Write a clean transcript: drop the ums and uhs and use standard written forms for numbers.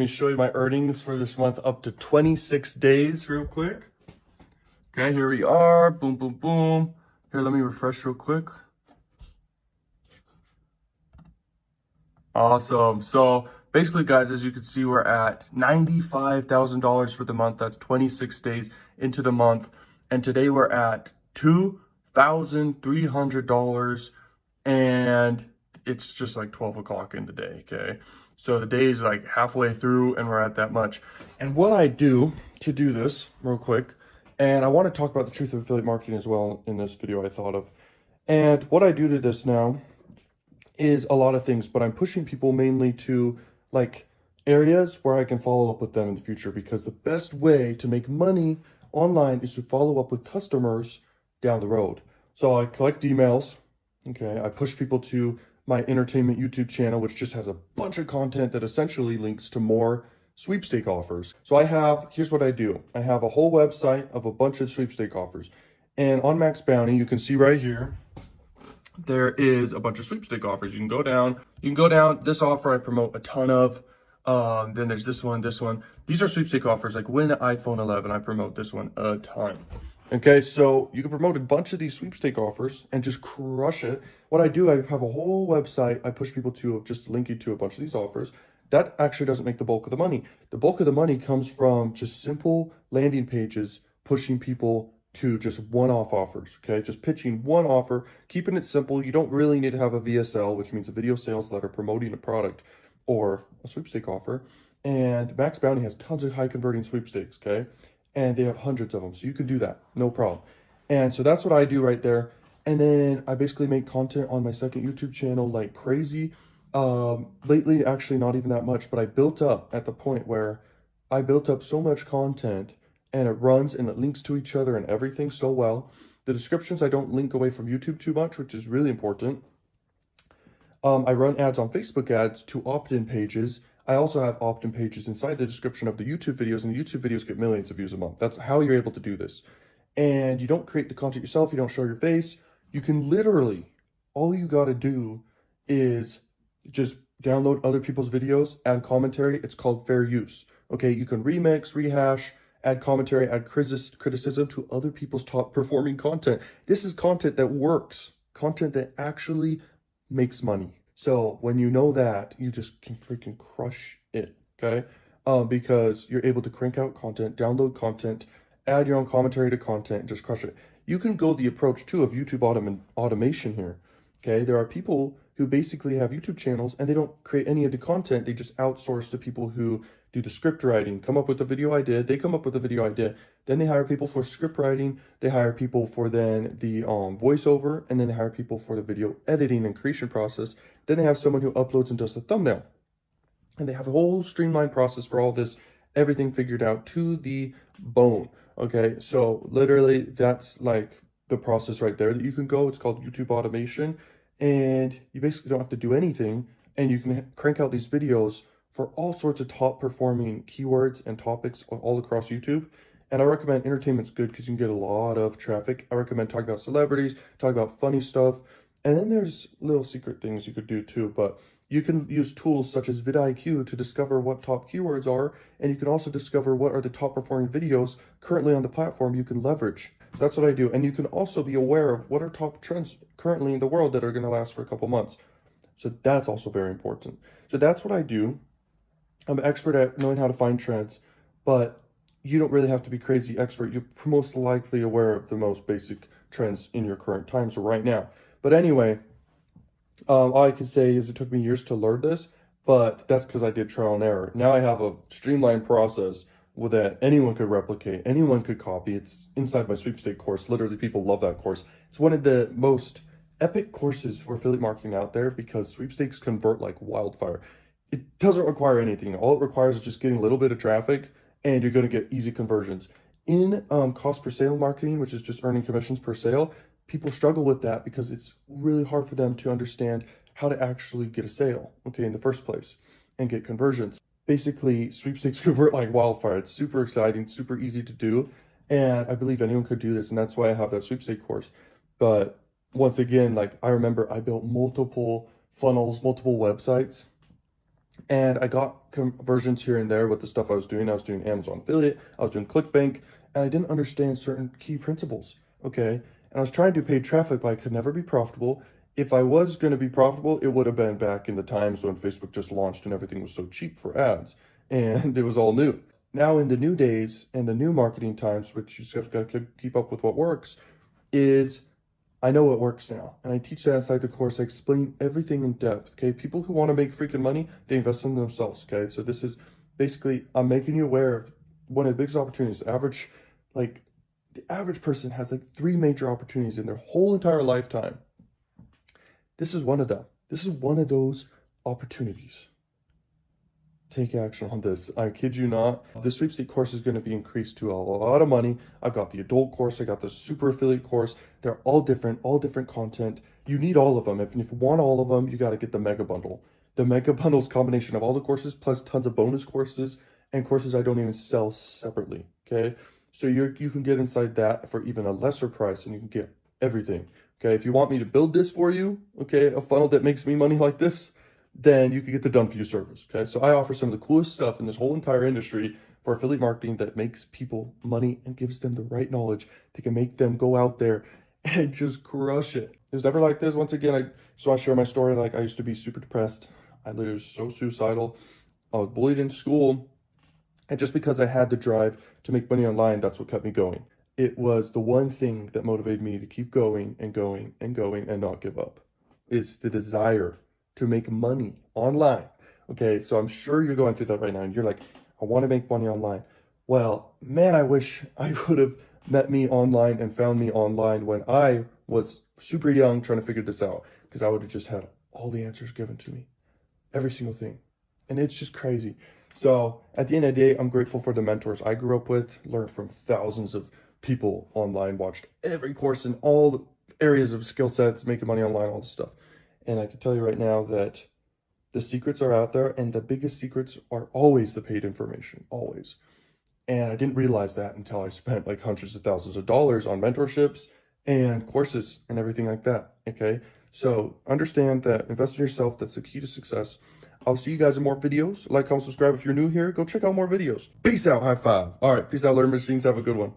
Let me show you my earnings for this month up to 26 days real quick. Okay, here we are. Boom, boom, boom. Here, let me refresh real quick. Awesome. So basically, guys, as you can see, we're at $95,000 for the month. That's 26 days into the month. And today we're at $2,300. And it's just like 12 o'clock in the day, okay? So the day is like halfway through and we're at that much. And what I do to do this real quick, and I want to talk about the truth of affiliate marketing as well in this video I thought of. And what I do to this now is a lot of things, but I'm pushing people mainly to like areas where I can follow up with them in the future, because the best way to make money online is to follow up with customers down the road. So I collect emails. Okay, I push people to my entertainment YouTube channel, which just has a bunch of content that essentially links to more sweepstake offers. So here's what I do. I have a whole website of a bunch of sweepstake offers. And on Maxbounty, you can see right here, there is a bunch of sweepstake offers. You can go down, this offer I promote a ton of. Then there's this one. These are sweepstake offers, like win an iPhone 11. I promote this one a ton. Okay, so you can promote a bunch of these sweepstake offers and just crush it. What I do, I have a whole website I push people to, just linking to a bunch of these offers. That actually doesn't make the bulk of the money. The bulk of the money comes from just simple landing pages pushing people to just one-off offers, okay? Just pitching one offer, keeping it simple. You don't really need to have a VSL, which means a video sales letter promoting a product or a sweepstake offer. And Maxbounty has tons of high converting sweepstakes, okay? And they have hundreds of them, so you can do that, no problem. And so that's what I do right there. And then I basically make content on my second YouTube channel like crazy. Lately, actually not even that much, but I built up at the point where I built up so much content and it runs and it links to each other and everything so well. The descriptions, I don't link away from YouTube too much, which is really important. I run ads on Facebook ads to opt-in pages. I also have opt-in pages inside the description of the YouTube videos, and the YouTube videos get millions of views a month. That's how you're able to do this. And you don't create the content yourself. You don't show your face. You can literally, all you got to do is just download other people's videos, add commentary. It's called fair use. Okay, you can remix, rehash, add commentary, add criticism to other people's top performing content. This is content that works, content that actually makes money. So when you know that, you just can freaking crush it, okay? Because you're able to crank out content, download content, add your own commentary to content, and just crush it. You can go the approach too of YouTube automation here, okay? There are people who basically have YouTube channels and they don't create any of the content. They just outsource to people who do the script writing, come up with the video idea. They come up with the video idea. Then they hire people for script writing. They hire people for then the voiceover, and then they hire people for the video editing and creation process. Then they have someone who uploads and does the thumbnail. And they have a whole streamlined process for all this, everything figured out to the bone. Okay, so literally that's like the process right there that you can go. It's called YouTube automation. And you basically don't have to do anything, and you can crank out these videos for all sorts of top performing keywords and topics all across YouTube. And I recommend entertainment's good because you can get a lot of traffic. I recommend talking about celebrities, talking about funny stuff. And then there's little secret things you could do too, but you can use tools such as vidIQ to discover what top keywords are. And you can also discover what are the top performing videos currently on the platform you can leverage. So that's what I do. And you can also be aware of what are top trends currently in the world that are going to last for a couple months. So that's also very important. So that's what I do. I'm an expert at knowing how to find trends, but you don't really have to be crazy expert. You're most likely aware of the most basic trends in your current times right now. But anyway, all I can say is it took me years to learn this, but that's because I did trial and error. Now I have a streamlined process that anyone could replicate, anyone could copy. It's inside my sweepstake course. Literally, people love that course. It's one of the most epic courses for affiliate marketing out there because sweepstakes convert like wildfire. It doesn't require anything. All it requires is just getting a little bit of traffic, and you're going to get easy conversions. In cost per sale marketing, which is just earning commissions per sale, people struggle with that because it's really hard for them to understand how to actually get a sale, okay, in the first place, and get conversions. Basically, sweepstakes convert like wildfire. It's super exciting, super easy to do, and I believe anyone could do this, and that's why I have that sweepstake course. But once again, like I remember I built multiple funnels, multiple websites, And I got conversions here and there with the stuff I was doing. I was doing Amazon affiliate, I was doing Clickbank, and I didn't understand certain key principles, okay? And I was trying to do paid traffic, but I could never be profitable. If I was going to be profitable, it would have been back in the times when Facebook just launched and everything was so cheap for ads, and it was all new. Now in the new days and the new marketing times, which you just have to keep up with what works, is I know what works now. And I teach that inside the course. I explain everything in depth, okay? People who want to make freaking money, they invest in themselves, okay? So this is basically, I'm making you aware of one of the biggest opportunities. The average person has like 3 major opportunities in their whole entire lifetime. This is one of them. This is one of those opportunities. Take action on this. I kid you not. The sweepstake course is going to be increased to a lot of money. I've got the adult course. I got the super affiliate course. They're all different content. You need all of them. If you want all of them, you got to get the mega bundle. The mega bundle is a combination of all the courses plus tons of bonus courses and courses I don't even sell separately. Okay. So you can get inside that for even a lesser price and you can get everything. Okay. If you want me to build this for you, okay, a funnel that makes me money like this, then you can get the done for you service. Okay. So I offer some of the coolest stuff in this whole entire industry for affiliate marketing that makes people money and gives them the right knowledge that can make them go out there and just crush it. It was never like this. Once again, I just want to share my story. Like, I used to be super depressed. I literally was so suicidal. I was bullied in school. And just because I had the drive to make money online, that's what kept me going. It was the one thing that motivated me to keep going and going and going and not give up. It's the desire to make money online. Okay, so I'm sure you're going through that right now and you're like, I want to make money online. Well, man, I wish I would have met me online and found me online when I was super young trying to figure this out, because I would have just had all the answers given to me, every single thing. And it's just crazy. So at the end of the day, I'm grateful for the mentors I grew up with, learned from thousands of people online, watched every course in all the areas of skill sets, making money online, all this stuff. And I can tell you right now that the secrets are out there, and the biggest secrets are always the paid information, always. And I didn't realize that until I spent like hundreds of thousands of dollars on mentorships and courses and everything like that, okay? So understand that invest in yourself. That's the key to success. I'll see you guys in more videos. Like, comment, subscribe if you're new here. Go check out more videos. Peace out. High five. All right. Peace out, learn machines. Have a good one.